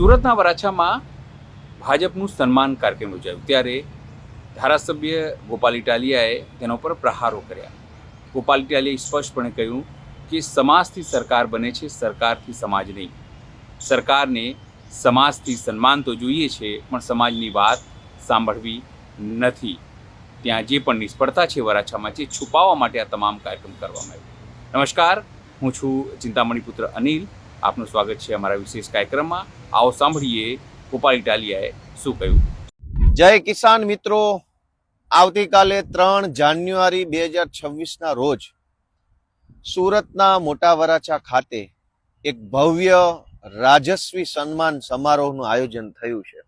સુરતના વરાછામાં ભાજપનું સન્માન કાર્યક્રમ યોજાયો ત્યારે ધારાસભ્ય ગોપાલ ઇટાલિયાએ તેના પર પ્રહારો કર્યા. ગોપાલ ઇટાલિયાએ સ્પષ્ટપણે કહ્યું કે સમાજથી સરકાર બને છે, સરકારથી સમાજ નહીં. સરકારને સમાજથી સન્માન તો જોઈએ છે, પણ સમાજની વાત સાંભળવી નથી. ત્યાં જે પણ નિષ્ફળતા છે વરાછામાં, જે છુપાવવા માટે આ તમામ કાર્યક્રમ કરવામાં આવ્યો. નમસ્કાર, હું છું ચિંતામણી પુત્ર અનિલ. આપનું સ્વાગત છે અમારા વિશેષ કાર્યક્રમમાં. આવો સાંભળીએ ગોપાલ ઇટાલિયાએ શું કહ્યું. જય કિસાન મિત્રો, આવતીકાલે 3 જાન્યુઆરી 2026 રોજ સુરતના મોટા વરાછા ખાતે એક ભવ્ય રાજસ્વી સન્માન સમારોહનું આયોજન થયું છે.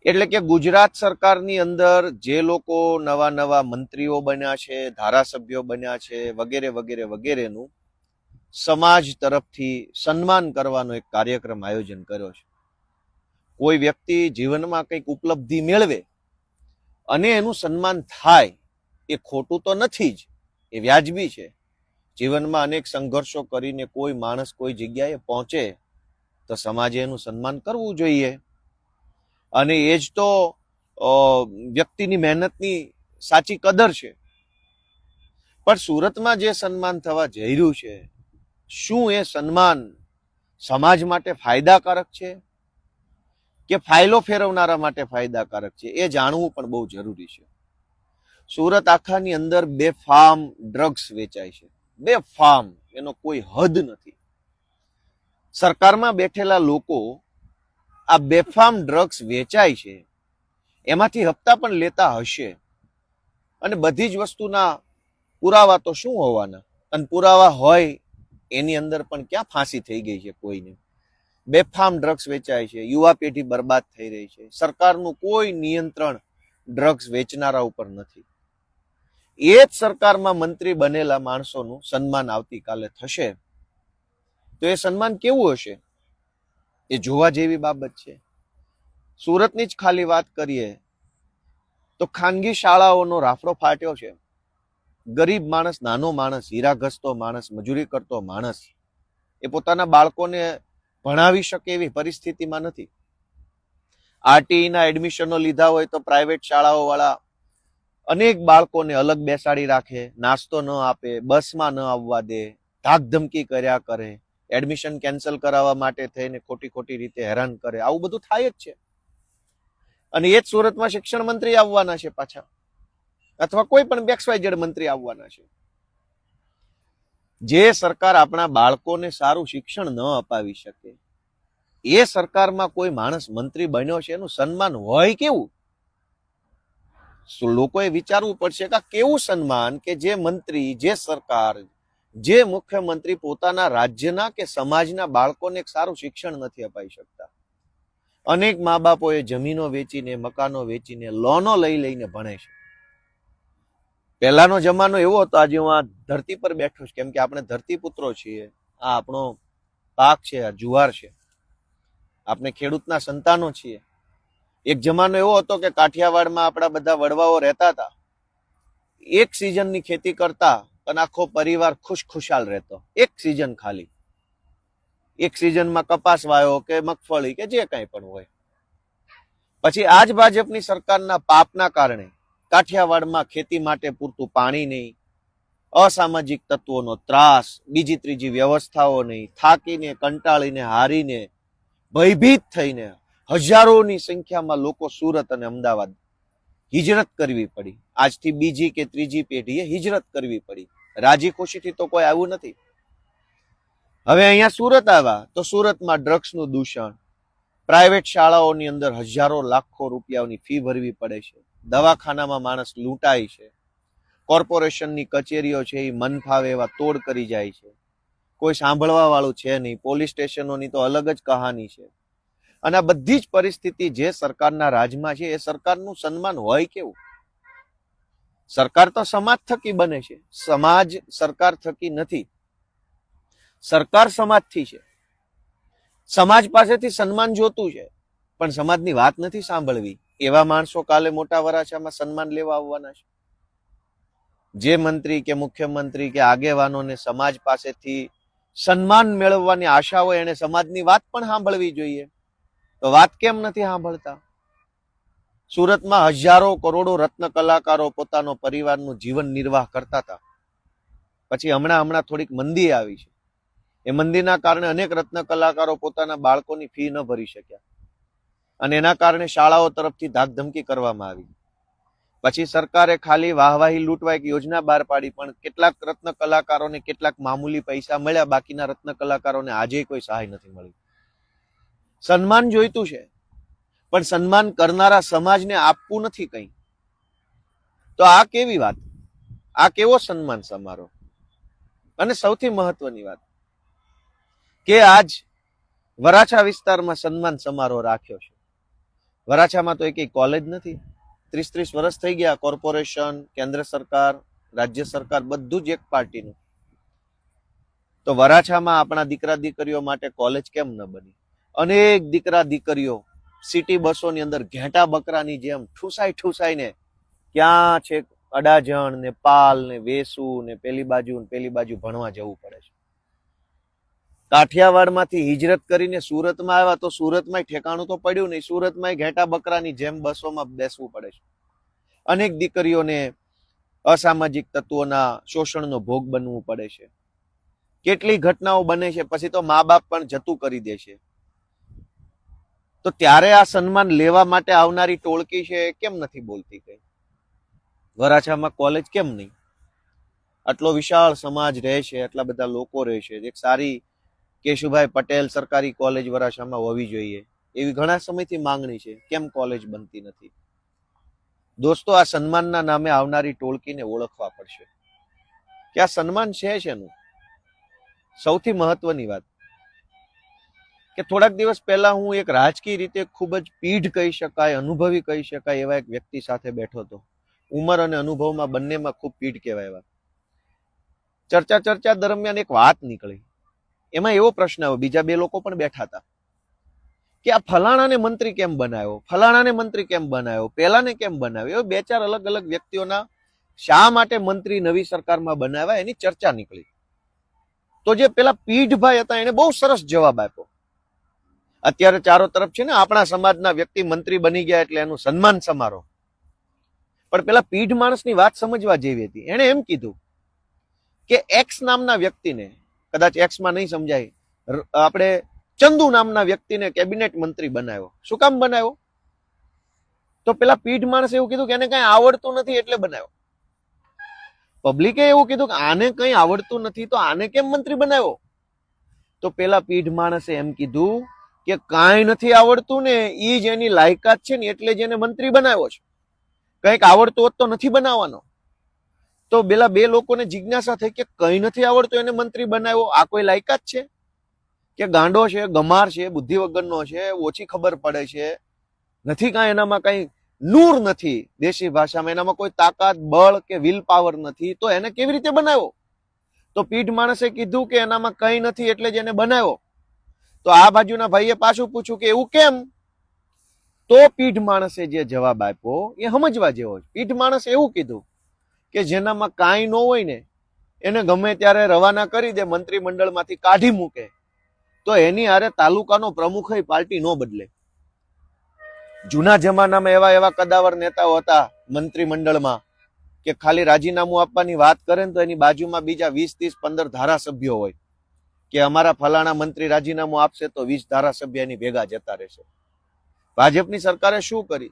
એટલે કે ગુજરાત સરકારની અંદર જે લોકો નવા નવા મંત્રીઓ બન્યા છે, ધારાસભ્યો બન્યા છે, વગેરે વગેરે વગેરેનું સમાજ તરફથી સન્માન કરવાનો એક કાર્યક્રમ આયોજન કર્યો છે. કોઈ વ્યક્તિ જીવનમાં કંઈક ઉપલબ્ધિ મેળવે અને એનું સન્માન થાય એ ખોટું તો નથી જ, એ વ્યાજબી છે. જીવનમાં અનેક સંઘર્ષો કરીને કોઈ માણસ કોઈ જગ્યાએ પહોંચે તો સમાજે એનું સન્માન કરવું જોઈએ, અને એ જ તો વ્યક્તિની મહેનતની સાચી કદર છે. પણ સુરતમાં જે સન્માન થવા જઈ રહ્યું છે, શું એ સન્માન સમાજ માટે ફાયદાકારક છે કે ફાયલો ફેરવનારા માટે ફાયદાકારક છે, એ જાણવું પણ બહુ જરૂરી છે. સુરત આખાની અંદર બેફામ ડ્રગ્સ વેચાય છે, બેફામ, એનો કોઈ હદ નથી. સરકારમાં બેઠેલા લોકો આ બેફામ ડ્રગ્સ વેચાય છે એમાંથી હપ્તા પણ લેતા હશે, અને બધી જ વસ્તુના પુરાવા તો શું હોવાના, અને પુરાવા હોય એની અંદર પણ ક્યાં ફાંસી થઈ ગઈ છે કોઈને. બેફામ ડ્રગ્સ વેચાય છે, યુવા પેઢી બરબાદ થઈ રહી છે. સરકારનું કોઈ નિયંત્રણ ડ્રગ્સ વેચનારા ઉપર નથી. એ જ સરકારમાં મંત્રી બનેલા માણસોનું સન્માન આવતીકાલે થશે, તો એ સન્માન કેવું હશે એ જોવા જેવી બાબત છે. સુરતની જ ખાલી વાત કરીએ તો ખાનગી શાળાઓનો રાફડો ફાટ્યો છે. ગરીબ માણસ, નાનો માણસ, હીરા ઘસતો માણસ, મજૂરી કરતો માણસ, એ પોતાના બાળકોને ભણાવી શકે એવી પરિસ્થિતિમાં નથી. આરટીઈના એડમિશનો લીધા હોય તો પ્રાઇવેટ શાળાઓ વાળા અનેક બાળકોને અલગ બેસાડી રાખે, નાસ્તો ન આપે, બસમાં ન આવવા દે, ધાક ધમકી કર્યા કરે, એડમિશન કેન્સલ કરાવવા માટે થઈને ખોટી ખોટી રીતે હેરાન કરે. આવું બધું થાય જ છે. અને એ જ સુરતમાં શિક્ષણ મંત્રી આવવાના છે પાછા, અથવા કોઈ પણ XYZ મંત્રી આવવાના છે. જે સરકાર આપણા બાળકોને સારું શિક્ષણ ન અપાવી શકે, એ સરકારમાં કોઈ માણસ મંત્રી બન્યો છે, એનું સન્માન હોય કેવું? લોકોએ વિચારવું પડશે કે કેવું સન્માન કે જે મંત્રી, જે સરકાર, જે મુખ્યમંત્રી પોતાના રાજ્યના કે સમાજના બાળકોને એક સારું શિક્ષણ નથી અપાઈ શકતા. અનેક મા બાપોએ જમીનો વેચીને, મકાનો વેચીને, લોનો લઈ લઈને ભણે છે. પહેલાનો જમાનો એવો હતો, આજે હું આ ધરતી પર બેઠો છું કેમ કે આપણે ધરતીપુત્રો છીએ. આ આપણો પાક છે, આ જુવાર છે, આપણે ખેડૂતના સંતાનો છીએ. એક જમાનો એવો હતો કે કાઠિયાવાડમાં આપણા બધા વડવાઓ રહેતા હતા, એક સિઝનની ખેતી કરતા અને આખો પરિવાર ખુશખુશાલ રહેતો. એક સિઝન ખાલી, એક સિઝનમાં કપાસ વાયો કે મગફળી કે જે કાંઈ પણ હોય. પછી આજ ભાજપની સરકારના પાપના કારણે કાઠિયાવાડમાં ખેતી માટે પૂરતું પાણી નહીં, અસામાજિક તત્વોનો ત્રાસ, બીજી ત્રીજી વ્યવસ્થાઓ નહીં, થાકીને, કંટાળીને, હારીને, ભયભીત થઈને હજારોની સંખ્યામાં લોકો સુરત અને અમદાવાદ હિજરત કરવી પડી. આજથી બીજી કે ત્રીજી પેઢીએ હિજરત કરવી પડી. રાજી ખુશીથી તો કોઈ આવ્યું નથી. હવે અહીંયા સુરત આવ્યા તો સુરતમાં ડ્રગ્સનું દૂષણ, પ્રાઇવેટ શાળાઓની અંદર હજારો લાખો રૂપિયાની ફી ભરવી પડે છે, દવાખાનામાં માણસ લૂંટાય છે, કોર્પોરેશનની કચેરીઓ છે એ મન ફાવે એવા તોડ કરી જાય છે, કોઈ સાંભળવા વાળું છે નહીં, પોલીસ સ્ટેશનોની તો અલગ જ કહાની છે. અને આ બધી જ પરિસ્થિતિ જે સરકારના રાજમાં છે, એ સરકારનું સન્માન હોય કેવું? સરકાર તો સમાજ થકી બને છે, સમાજ સરકાર થકી નથી. સરકાર સમાજથી છે. સમાજ પાસેથી સન્માન જોતું છે, પણ સમાજની વાત નથી સાંભળવી. એવા માણસો કાલે મોટા વરાછામાં સન્માન લેવા આવવાના છે. જે મંત્રી કે મુખ્યમંત્રી કે આગેવાનોને સમાજ પાસેથી સન્માન મેળવવાની આશા હોય એને સમાજની વાત પણ સાંભળવી જોઈએ. તો વાત કેમ નથી સાંભળતા? સુરતમાં હજારો કરોડો રત્ન કલાકારો પોતાનો પરિવારનું જીવન નિર્વાહ કરતા હતા. પછી હમણાં થોડીક મંદી આવી છે. એ મંદીના કારણે અનેક રત્ન કલાકારો પોતાના બાળકોની ફી ન ભરી શક્યા અને એના કારણે શાળાઓ તરફથી ધાકધમકી કરવામાં આવી. પછી સરકારે ખાલી વાહવાહી લૂંટવા એક યોજના બહાર પાડી, પણ કેટલાક રત્ન કલાકારોને કેટલાક મામૂલી પૈસા મળ્યા, બાકીના રત્ન કલાકારોને આજે કોઈ સહાય નથી મળી. સન્માન જોઈતું છે, પણ સન્માન કરનારા સમાજને આપવું નથી કંઈ. તો આ કેવી વાત? આ કેવો સન્માન સમારોહ? અને સૌથી મહત્વની વાત કે આજ વરાછા વિસ્તારમાં સન્માન સમારોહ રાખ્યો છે. વરાછામાં તો એક કોલેજ નથી. 30 વર્ષ થઈ ગયા. કોર્પોરેશન, કેન્દ્ર સરકાર, રાજ્ય સરકાર બધું જ એક પાર્ટીનું. તો વરાછામાં આપણા દીકરા દીકરીઓ માટે કોલેજ કેમ ન બની? અનેક દીકરા દીકરીઓ સિટી બસોની અંદર ઘેટા બકરાની જેમ ઠૂસાઈને ક્યાં છે અડાજણ ને પાલ ને વેસુ ને પેલી બાજુ ભણવા જવું પડે છે. કાઠિયાવાડમાંથી હિજરત કરીને સુરતમાં આવ્યા તો સુરતમાં ઠેકાણું તો પડ્યું નહીં. સુરતમાં ઘેટા બકરાની જેમ બસોમાં બેસવું પડે છે. અનેક દીકરીઓને અસામાજિક તત્વોના શોષણનો ભોગ બનવું પડે છે. કેટલી ઘટનાઓ બને છે, પછી તો મા બાપ પણ જતું કરી દે છે. તો ત્યારે આ સન્માન લેવા માટે આવનારી ટોળકી છે કેમ નથી બોલતી કઈ? વરાછામાં કોલેજ કેમ નહીં? આટલો વિશાળ સમાજ રહે છે, આટલા બધા લોકો રહે છે. એક સારી કેશુભાઈ પટેલ સરકારી કોલેજ વરાછામાં હોવી જોઈએ એવી ઘણા સમયથી માંગણી છે. કેમ કોલેજ બનતી નથી? દોસ્તો, આ સન્માનના નામે આવનારી ટોળકીને ઓળખવા પડશે કે આ સન્માન છે શેનું. સૌથી મહત્વની વાત કે થોડાક દિવસ પહેલા હું એક રાજકીય રીતે ખૂબ જ પીઢ કહી શકાય, અનુભવી કહી શકાય એવા એક વ્યક્તિ સાથે બેઠો હતો. ઉંમર અને અનુભવમાં બંનેમાં ખૂબ પીઢ કહેવાય. ચર્ચા દરમિયાન એક વાત નીકળી. એમાં એવો પ્રશ્ન આવ્યો, બીજા બે લોકો પણ બેઠા હતા, કે આ ફલાણાને મંત્રી કેમ બનાવ્યો, ફલાણાને મંત્રી કેમ બનાવ્યો, પેલાને કેમ બનાવ્યો. બે ચાર અલગ અલગ વ્યક્તિઓના શા માટે મંત્રી નવી સરકારમાં બનાવ્યા એની ચર્ચા નીકળી. તો જે પેલા પીઢભાઈ હતા એને બહુ સરસ જવાબ આપ્યો. અત્યારે ચારો તરફ છે ને આપણા સમાજના વ્યક્તિ મંત્રી બની ગયા એટલે એનું સન્માન સમારોહ. પણ પેલા પીઢ માણસની વાત સમજવા જેવી હતી. એને એમ કીધું કે એક્સ નામના વ્યક્તિને, કદાચ એક્સમાં નહીં સમજાય, આપણે ચંદુ નામના વ્યક્તિને કેબિનેટ મંત્રી બનાવ્યો. શું કામ બનાવ્યો? તો પેલા પીઢ માણસે એવું કીધું કે એને કઈ આવડતું નથી એટલે બનાવ્યો. પબ્લિકે એવું કીધું કે આને કઈ આવડતું નથી તો આને કેમ મંત્રી બનાવ્યો? તો પેલા પીઢ માણસે એમ કીધું કે કાંઈ નથી આવડતું ને ઈ જ એની લાયકાત છે ને એટલે જ એને મંત્રી બનાવ્યો છે. કંઈક આવડતું હોત તો નથી બનાવવાનો. તો પેલા બે લોકોને જિજ્ઞાસા થઈ કે કઈ નથી આવડતું એને મંત્રી બનાવ્યો. આ કોઈ લાયકાત છે? કે ગાંડો છે, ગમાર છે, બુદ્ધિ વગરનો છે, ઓછી ખબર પડે છે, નથી કાંઈ એનામાં કઈ નૂર નથી, દેશી ભાષામાં એનામાં કોઈ તાકાત, બળ કે વિલ પાવર નથી, તો એને કેવી રીતે બનાવ્યો? તો પીઢ માણસે કીધું કે એનામાં કઈ નથી એટલે જ એને બનાવ્યો. તો આ બાજુના ભાઈએ પાછું પૂછ્યું કે એવું કેમ? તો પીઢ માણસે જે જવાબ આપ્યો એ સમજવા જેવો છે. પીઢ માણસે એવું કીધું કે જેનામાં કાંઈ ન હોય ને એને ગમે ત્યારે રવાના કરી દે, મંત્રીમંડળમાંથી કાઢી મૂકે, તો એની હારે તાલુકાનો પ્રમુખ પાર્ટી ન બદલે. જૂના જમાનામાં એવા કદાવર નેતાઓ હતા મંત્રીમંડળમાં કે ખાલી રાજીનામું આપવાની વાત કરે ને તો એની બાજુમાં બીજા 20, 30, 15 ધારાસભ્યો હોય કે અમારા ફલાણા મંત્રી રાજીનામું આપશે તો 20 ધારાસભ્ય એની ભેગા જતા રહેશે. ભાજપની સરકારે શું કરી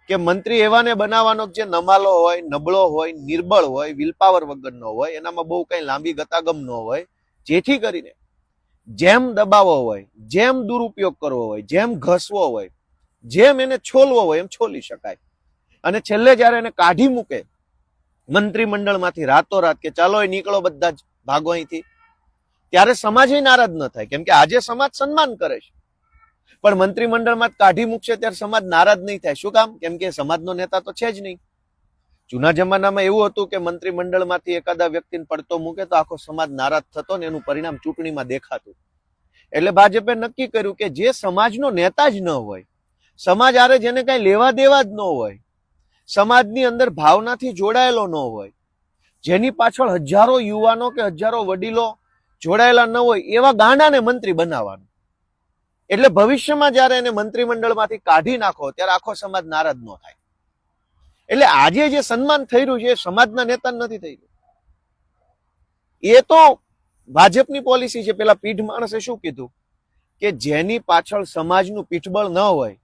કે મંત્રી એવાને બનાવવાનો જે નમાલો હોય, નબળો હોય, નિર્બળ હોય, વિલપાવર વગરનો હોય, એનામાં બહુ કઈ લાંબી ગતાગમ ન હોય, જેથી કરીને જેમ દબાવો હોય, જેમ દુરુપયોગ કરવો હોય, જેમ ઘસવો હોય, જેમ એને છોલવો હોય એમ છોલી શકાય. અને છેલ્લે જયારે એને કાઢી મૂકે મંત્રીમંડળમાંથી રાતોરાત કે ચાલો એ નીકળો બધા જ ભાગો અહીંથી, ત્યારે સમાજ નારાજ ન થાય. કેમ કે આજે સમાજ સન્માન કરે છે, પણ મંત્રીમંડળમાં કાઢી મૂકશે ત્યારે સમાજ નારાજ નહીં થાય. શું કામ? કેમ કે સમાજનો નેતા તો છે જ નહીં. જૂના જમાનામાં એવું હતું કે મંત્રીમંડળમાંથી એકાદા વ્યક્તિને પડતો મૂકે તો આખો સમાજ નારાજ થતો ને એનું પરિણામ ચૂંટણીમાં દેખાતું. એટલે ભાજપે નક્કી કર્યું કે જે સમાજનો નેતા જ ન હોય, સમાજ આરે જેને કઈ લેવા દેવા જ ન હોય, સમાજની અંદર ભાવનાથી જોડાયેલો ન હોય, જેની પાછળ હજારો યુવાનો કે હજારો વડીલો જોડાયેલા ન હોય એવા ગાંડાને મંત્રી બનાવવાનું. એટલે ભવિષ્યમાં જયારે એને મંત્રીમંડળમાંથી કાઢી નાખો ત્યારે આખો સમાજ નારાજ ન થાય. એટલે આજે જે સન્માન થઈ રહ્યું છે એ સમાજના નેતા નથી થઈ રહ્યું. એ તો ભાજપની પોલિસી છે. પેલા પીઢ માણસે શું કીધું કે જેની પાછળ સમાજનું પીઠબળ ન હોય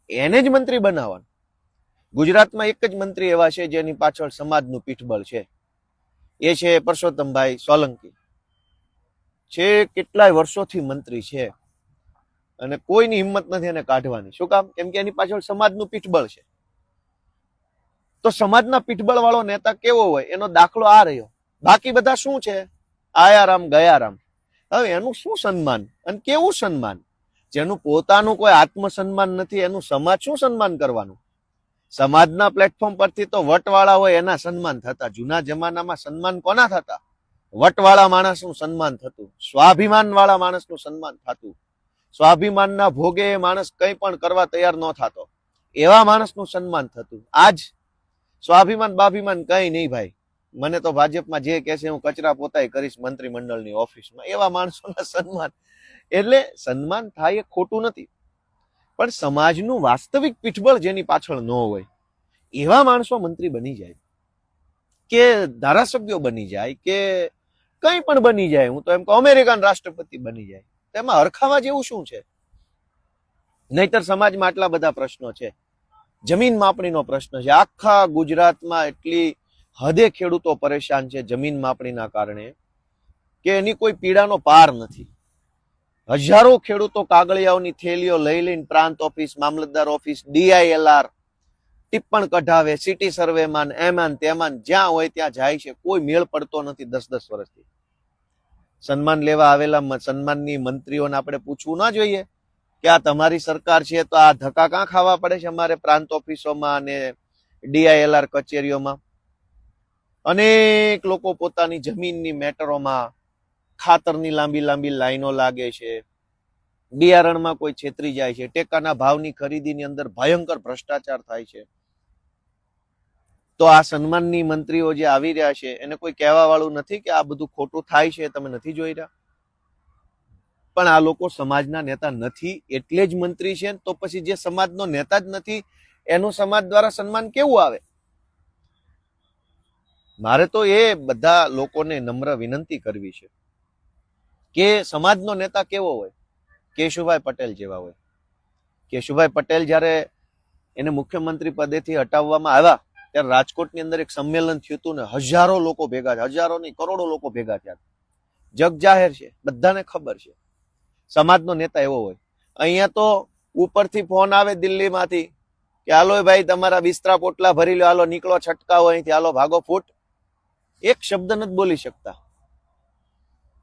એને જ મંત્રી બનાવવાનું. ગુજરાતમાં એક જ મંત્રી એવા છે જેની પાછળ સમાજનું પીઠબળ છે. એ છે પરસોત્તમભાઈ સોલંકી. છે કેટલાય વર્ષોથી મંત્રી છે અને કોઈની હિંમત નથી એને કાઢવાની. શું કામ? કેમ કે એની પાછળ સમાજનું પીઠબળ છે. તો સમાજના પીઠબળ વાળો નેતા કેવો હોય એનો દાખલો આ રહ્યો. બાકી બધા શું છે? આયારામ ગયારામ. હવે એનું શું સન્માન અને કેવું સન્માન? જેનું પોતાનું કોઈ આત્મસન્માન નથી એનું સમાજ શું સન્માન કરવાનું? સમાજના પ્લેટફોર્મ પરથી તો વટવાળા હોય એના સન્માન થતા. જૂના જમાનામાં સન્માન કોના થતા? વટવાળા માણસનું સન્માન થતું, સ્વાભિમાન વાળા માણસનું સન્માન થતું. સ્વાભિમાનના ભોગે માણસ કંઈ પણ કરવા તૈયાર ન થતો, એવા માણસનું સન્માન થતું. આજ સ્વાભિમાન બાભિમાન કઈ નહીં ભાઈ. મને તો ભાજપમાં જે કહે છે હું કચરા પોતાય કરીશ મંત્રીમંડળની ઓફિસમાં, એવા માણસોના સન્માન. એટલે સન્માન થાય એ ખોટું નથી, પણ સમાજનું વાસ્તવિક પીઠબળ જેની પાછળ ન હોય એવા માણસો મંત્રી બની જાય કે ધારાસભ્યો બની જાય કે કંઈ પણ બની જાય. હું તો એમ કહું અમેરિકન રાષ્ટ્રપતિ બની જાય. તેમાં હરખાવા જેવું શું છે? નહીતર સમાજમાં આટલા બધા પ્રશ્નો છે. જમીન માપણીનો પ્રશ્ન છે. આખા ગુજરાતમાં એટલી હદે ખેડૂતો પરેશાન છે જમીન માપણીના કારણે કે એની કોઈ પીડાનો પાર નથી. હજારો ખેડૂતો કાગળિયાઓની થેલીઓ લઈ લઈને પ્રાંત ઓફિસ, મામલતદાર ઓફિસ, DILR ટિપ્પણ કઢાવે, સિટી સર્વેમાન, એમાન તેમાન જ્યાં હોય ત્યાં જાય છે. કોઈ મેળ પડતો નથી 10-10 વર્ષથી. સન્માન લેવા આવેલા સન્માનની મંત્રીઓને આપણે પૂછવું ના જોઈએ કે આ તમારી સરકાર છે તો આ ધક્કા કાં ખાવા પડે છે અમારે પ્રાંત ઓફિસોમાં અને DILR કચેરીઓમાં? અનેક લોકો પોતાની જમીનની મેટરોમાં ખાતરની લાંબી લાંબી લાઈનો લાગે છે, બિયારણમાં કોઈ છેતરી જાય છે, ટેકાના ભાવની ખરીદીની અંદર ભયંકર ભ્રષ્ટાચાર થાય છે. તો આ સન્માનની મંત્રીઓ જે આવી રહ્યા છે એને કોઈ કહેવા વાળું નથી કે આ બધું ખોટું થાય છે, તમે નથી જોઈ રહ્યા? પણ આ લોકો સમાજના નેતા નથી એટલે જ મંત્રી છે. તો પછી જે સમાજનો નેતા જ નથી એનું સમાજ દ્વારા સન્માન કેવું આવે? મારે તો એ બધા લોકોને નમ્ર વિનંતી કરવી છે કે સમાજનો નેતા કેવો હોય? કેશુભાઈ પટેલ જેવા હોય. કેશુભાઈ પટેલ જ્યારે એને મુખ્યમંત્રી પદેથી હટાવવામાં આવ્યા ત્યારે રાજકોટની અંદર એક સંમેલન થયું હતું ને હજારો લોકો ભેગા થયા. હજારો નહીં, કરોડો લોકો ભેગા થયા. જગ જાહેર છે, બધાને ખબર છે. સમાજનો નેતા એવો હોય. અહીંયા તો ઉપરથી ફોન આવે દિલ્હીમાંથી કે હાલો ભાઈ તમારા બિસ્તરા પોટલા ભરી લો, હાલો નીકળો છટકાવો અહીંથી, હાલો ભાગો ફૂટ. એક શબ્દ નથી બોલી શકતા.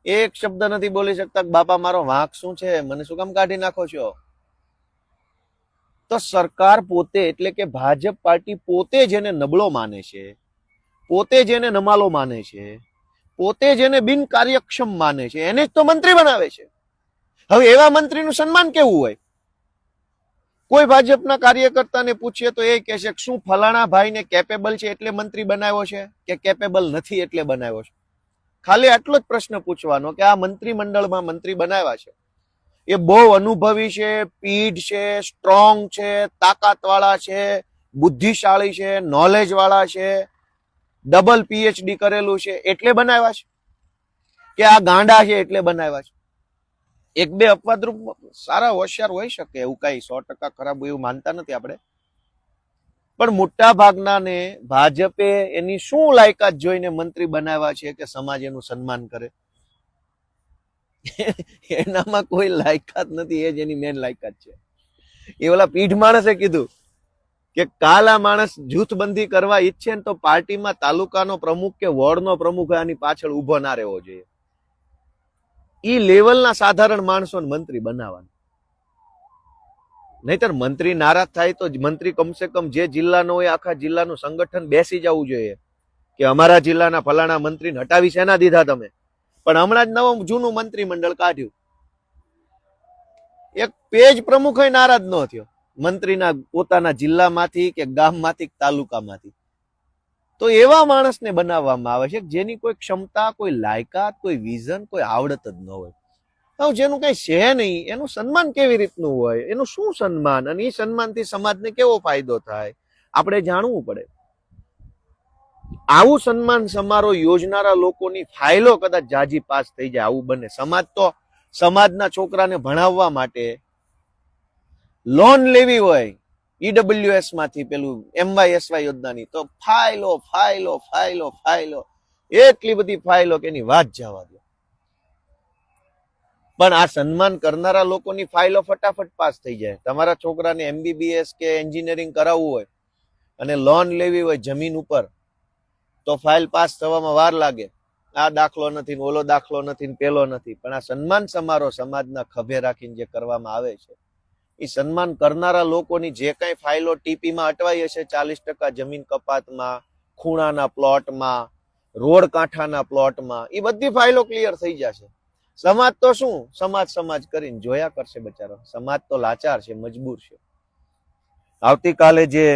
એક શબ્દ નથી બોલી શકતા બાપા મારો વાંક શું છે, મને શું કામ કાઢી નાખો છો? તો સરકાર પોતે એટલે કે ભાજપ પાર્ટી પોતે જેને નબળો માને છે, પોતે જેને નમાલો માને છે, પોતે જેને બિનકાર્યક્ષમ માને છે એને જ તો મંત્રી બનાવે છે. હવે એવા મંત્રીનું સન્માન કેવું હોય? કોઈ ભાજપના કાર્યકર્તાને પૂછીએ તો એ કહે છે કે શું ફલાણા ભાઈને કેપેબલ છે એટલે મંત્રી બનાવ્યો છે કે કેપેબલ નથી એટલે બનાવ્યો છે? ખાલી આટલો જ પ્રશ્ન પૂછવાનો કે આ મંત્રીમંડળમાં મંત્રી બનાવ્યા છે એ બહુ અનુભવી છે, પીઢ છે, સ્ટ્રોંગ છે, તાકાતવાળા છે, બુદ્ધિશાળી છે, નોલેજ વાળા છે, ડબલ PhD કરેલું છે એટલે બનાવ્યા છે કે આ ગાંડા છે એટલે બનાવ્યા છે? એક બે અપવાદરૂપ સારા હોશિયાર હોઈ શકે, એવું કઈ 100% ખરાબ એવું માનતા નથી આપણે, પણ મોટા ભાગનાને ભાજપે એની શું લાયકાત જોઈને મંત્રી બનાવ્યા છે કે સમાજ એનું સન્માન કરે? એનામાં કોઈ લાયકાત નથી, એ જ એની મેન લાયકાત છે. એ ઓલા પીઢ માણસે કીધું કે કાલ આ માણસ જૂથબંધી કરવા ઈચ્છે ને તો પાર્ટીમાં તાલુકાનો પ્રમુખ કે વોર્ડનો પ્રમુખ આની પાછળ ઉભો ના રહેવો જોઈએ. ઈ લેવલના સાધારણ માણસોને મંત્રી બનાવવાનું. નહીતર મંત્રી નારાજ થાય તો મંત્રી કમસે કમ જે જિલ્લાનો હોય આખા જિલ્લાનું સંગઠન બેસી જવું જોઈએ કે અમારા જિલ્લાના ફલાણા મંત્રીને હટાવી શેના દીધા તમે? પણ હમણાં જ નવું જૂનું મંત્રીમંડળ કાઢ્યું. એક પેજ પ્રમુખ નારાજ ન થયો મંત્રીના પોતાના જિલ્લામાંથી કે ગામમાંથી તાલુકામાંથી. તો એવા માણસને બનાવવામાં આવે છે જેની કોઈ ક્ષમતા, કોઈ લાયકાત, કોઈ વિઝન, કોઈ આવડત જ ન હોય. હવે જેનું કઈ છે નહીં એનું સન્માન કેવી રીતનું હોય, એનું શું સન્માન, અને એ સન્માનથી સમાજને કેવો ફાયદો થાય આપણે જાણવું પડે. આવું સન્માન સમારોહ યોજનારા લોકોની ફાઇલો કદાચ જાજી પાસ થઈ જાય, આવું બને. સમાજ તો સમાજના છોકરાને ભણાવવા માટે લોન લેવી હોય ઈડબ્લ્યુએસ માંથી, પેલું MYSY યોજનાની, તો ફાઇલો ફાઇલો ફાઇલો ફાઇલો, એટલી બધી ફાઇલો કે એની વાત જવા દો. પણ આ સન્માન કરનારા લોકોની ફાઇલો ફટાફટ પાસ થઈ જાય. તમારા છોકરાને MBBS કે એન્જિનિયરિંગ કરાવવું હોય અને લોન લેવી હોય જમીન ઉપર, તો ફાઇલ પાસ થવામાં વાર લાગે. આ દાખલો નથી, ઓલો દાખલો નથી, પેલો નથી. પણ આ સન્માન સમારોહ સમાજના ખભે રાખીને જે કરવામાં આવે છે, એ સન્માન કરનારા લોકોની જે કઈ ફાઇલો ટીપીમાં અટવાઈ હશે, 40% જમીન કપાતમાં, ખૂણાના પ્લોટમાં, રોડ કાંઠાના પ્લોટમાં, એ બધી ફાઇલો ક્લિયર થઈ જશે. સમાજ તો શું, સમાજ કરીને જોયા કરશે બચારો. સમાજ તો લાચાર છે, મજબૂર છે. આવતીકાલે જે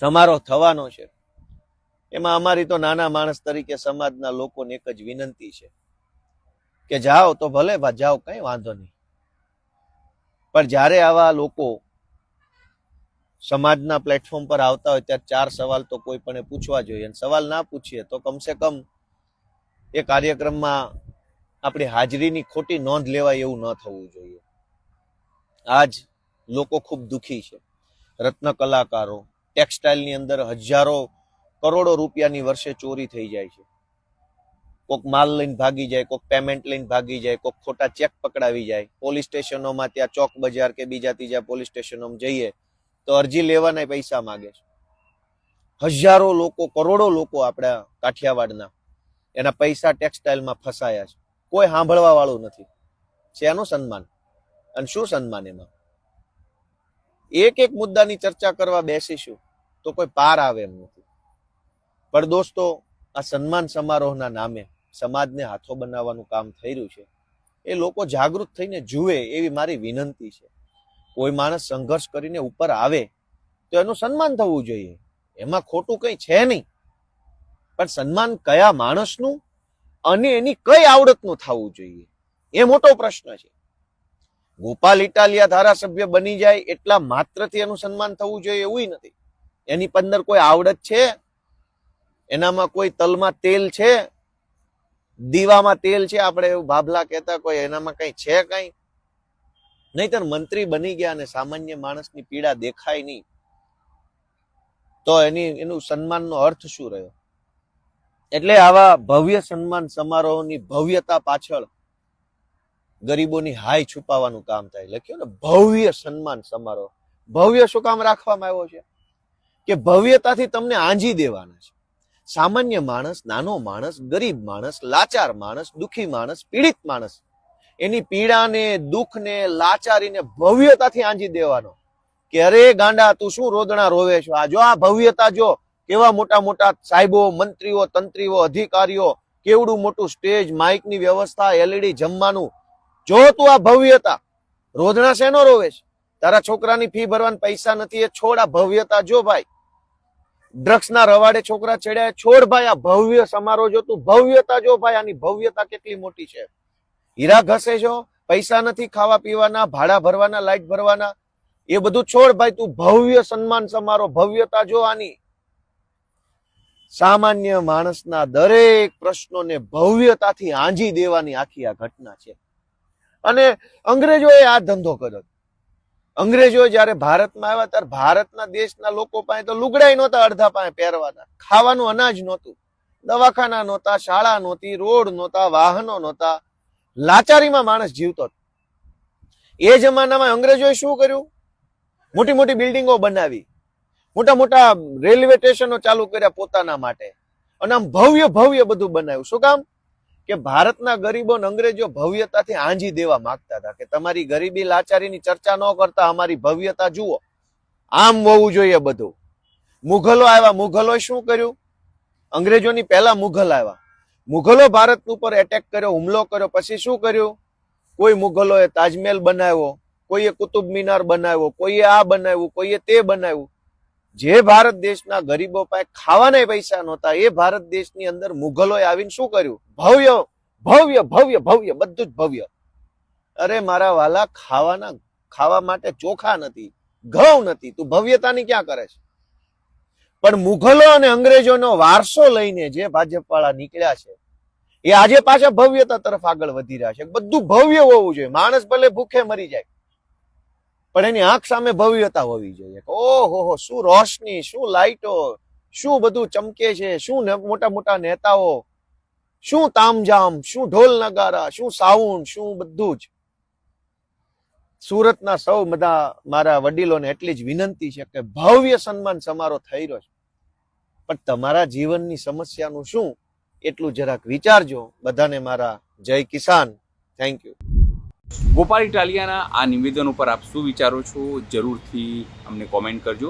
સમારોહ થવાનો છે એમાં અમારી તો નાના માણસ તરીકે સમાજના લોકોને એક જ વિનંતી છે કે જાઓ તો ભલે જાઓ, કઈ વાંધો નહીં. પણ જ્યારે આવા લોકો સમાજના પ્લેટફોર્મ પર આવતા હોય ત્યારે 4 સવાલ તો કોઈ પણ પૂછવા જોઈએ. અને સવાલ ના પૂછીએ તો કમસે કમ એ કાર્યક્રમમાં આપણી હાજરીની ખોટી નોંધ લેવાય એવું ન થવું જોઈએ. આજ લોકો ખૂબ દુઃખી છે. રત્ન કલાકારો, ટેક્સટાઇલની અંદર હજારો કરોડો રૂપિયાની વર્ષે ચોરી થઈ જાય છે. કોક માલ લઈને ભાગી જાય, કોક પેમેન્ટ લઈને ભાગી જાય, કોક ખોટા ચેક પકડાવી જાય. પોલીસ સ્ટેશનોમાં, ત્યાં ચોક બજાર કે બીજા ત્રીજા પોલીસ સ્ટેશનોમાં જઈએ તો અરજી લેવાના પૈસા માંગે છે. હજારો લોકો, કરોડો લોકો આપણા કાઠિયાવાડના, એના પૈસા ટેક્સટાઇલમાં ફસાયા છે. કોઈ સાંભળવા વાળું નથી. શેનું સન્માન અને શું સન્માન એમાં? એક એક મુદ્દાની ચર્ચા કરવા બેસીશું તો કોઈ પાર આવે એમ નથી. પણ દોસ્તો, આ સન્માન સમારોહના નામે સમાજને હાથો બનાવવાનું કામ થઈ રહ્યું છે. એ લોકો જાગૃત થઈને જુએ એવી મારી વિનંતી છે. કોઈ માણસ સંઘર્ષ કરીને ઉપર આવે તો એનું સન્માન થવું જોઈએ, એમાં ખોટું કઈ છે નહીં. પણ સન્માન કયા માણસનું અને એની કઈ આવડતનું થવું જોઈએ, એ મોટો પ્રશ્ન છે. ગોપાલ ઇટાલિયા ધારાસભ્ય બની જાય એટલા માત્રથી એનું સન્માન થવું જોઈએ એવું નથી. એની અંદર કોઈ આવડત છે, એનામાં કોઈ તલમાં તેલ છે, દીવામાં તેલ છે, આપણે એવું ભાભલા કહેતા, કોઈ એનામાં કઈ છે કઈ? નહીતર મંત્રી બની ગયા અને સામાન્ય માણસની પીડા દેખાય નહીં તો એનું સન્માનનો અર્થ શું રહ્યો? એટલે આવા ભવ્ય સન્માન સમારોહની ભવ્યતા પાછળ ગરીબોની હાય છુપાવવાનું કામ થાય. લખ્યું ને ભવ્ય સન્માન સમારોહ. ભવ્ય શું કામ રાખવામાં આવ્યો છે? કે ભવ્યતાથી તમને આંજી દેવાના છે. સામાન્ય માણસ, નાનો માણસ, ગરીબ માણસ, લાચાર માણસ, દુઃખી માણસ, પીડિત માણસ, એની પીડાને, દુઃખને, લાચારીને ભવ્યતાથી આંજી દેવાનો. કે અરે ગાંડા, તું શું રોદણા રોવે છો? આ જો, આ ભવ્યતા જો, કેવા મોટા મોટા સાહેબો, મંત્રીઓ, તંત્રીઓ, અધિકારીઓ, કેવડું મોટું સ્ટેજ, માઇકની વ્યવસ્થા, LED જમવાનું. જો તું આ ભવ્યતા, રોદણા શેનો રોવે છે? તારા છોકરાની ફી ભરવાના પૈસા નથી, એ છોડ. આ ભવ્યતા જો ભાઈ. ડ્રગ્સના રવાડે છોકરા ચડ્યા, છોડ ભાઈ. આ ભવ્ય સમારોહ જો, તું ભવ્યતા જો ભાઈ. આની ભવ્યતા કેટલી મોટી છે. હીરા ઘસે છો, પૈસા નથી ખાવા પીવાના, ભાડા ભરવાના, લાઇટ ભરવાના, એ બધું છોડ ભાઈ. તું ભવ્ય સન્માન સમારોહ, ભવ્યતા જો આની. સામાન્ય માણસના દરેક પ્રશ્નોને ભવ્યતાથી આંજી દેવાની આખી આ ઘટના છે. અને અંગ્રેજોએ આ ધંધો કર્યો. અંગ્રેજો જયારે ભારતમાં આવ્યા ત્યારે ભારતના દેશના લોકો પાસે તો લુગડાઈ નહોતા, અડધા પાસે પહેરવાના, ખાવાનું અનાજ નહોતું, દવાખાના નહોતા, શાળા નહોતી, રોડ નહોતા, વાહનો નહોતા, લાચારીમાં માણસ જીવતો. એ જમાનામાં અંગ્રેજોએ શું કર્યું? મોટી મોટી બિલ્ડિંગો બનાવી, મોટા મોટા રેલવે સ્ટેશનો ચાલુ કર્યા પોતાના માટે, અને આમ ભવ્ય ભવ્ય બધું બનાવ્યું. શું કામ? કે ભારતના ગરીબોને અંગ્રેજો ભવ્યતાથી આંજી દેવા માંગતા હતા કે તમારી ગરીબી લાચારીની ચર્ચા ન કરતા અમારી ભવ્યતા જુઓ, આમ હોવું જોઈએ બધું. મુઘલો આવ્યા. મુઘલોએ શું કર્યું? અંગ્રેજોની પહેલા મુઘલ આવ્યા. મુઘલો ભારત ઉપર એટેક કર્યો, હુમલો કર્યો. પછી શું કર્યું? કોઈ મુઘલોએ તાજમહેલ બનાવ્યો, કોઈએ કુતુબ મિનાર બનાવ્યો, કોઈએ આ બનાવ્યું, કોઈએ તે બનાવ્યું. જે ભારત દેશના ગરીબો પાસે ખાવાના પૈસા નહોતા, એ ભારત દેશની અંદર મુઘલોએ આવીને શું કર્યું? ભવ્ય ભવ્ય ભવ્ય ભવ્ય, બધું જ ભવ્ય. અરે મારા વાલા, ખાવા માટે ચોખા નથી, ઘઉં નથી, તું ભવ્યતાની ક્યાં કરે છે? પણ મુઘલો અને અંગ્રેજોનો વારસો લઈને જે ભાજપ વાળા નીકળ્યા છે, એ આજે પાછા ભવ્યતા તરફ આગળ વધી રહ્યા છે. બધું ભવ્ય હોવું જોઈએ. માણસ ભલે ભૂખે મરી જાય, પણ એની આંખ સામે ભવ્યતા હોવી જોઈએ. ઓહો, શું રોશની, શું લાઈટો, શું બધું ચમકે છે, શું મોટા મોટા નેતાઓ, શું તામઝામ, શું ઢોલ નગારા, શું સાઉન્ડ, શું બધું જ. સુરતના સૌ બધા મારા વડીલોને એટલી જ વિનંતી છે કે ભવ્ય સન્માન સમારોહ થઈ રહ્યો છે, પણ તમારા જીવનની સમસ્યાનું શું, એટલું જરાક વિચારજો. બધાને મારા જય કિસાન. Thank you. ગોપાલ ઇટાલિયાના આ નિવેદનો પર આપ શું વિચારો છો? જરૂરથી અમને કોમેન્ટ કરજો.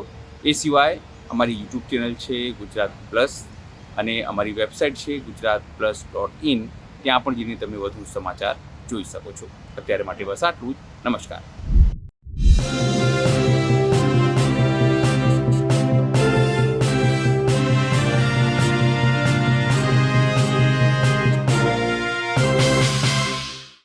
એ સિવાય અમારી યુટ્યુબ ચેનલ છે ગુજરાત પ્લસ અને અમારી વેબસાઇટ છે gujaratplus.in, ત્યાં પણ જઈને તમે વધુ સમાચાર જોઈ શકો છો. અત્યારે માટે બસ આટલું જ. નમસ્કાર.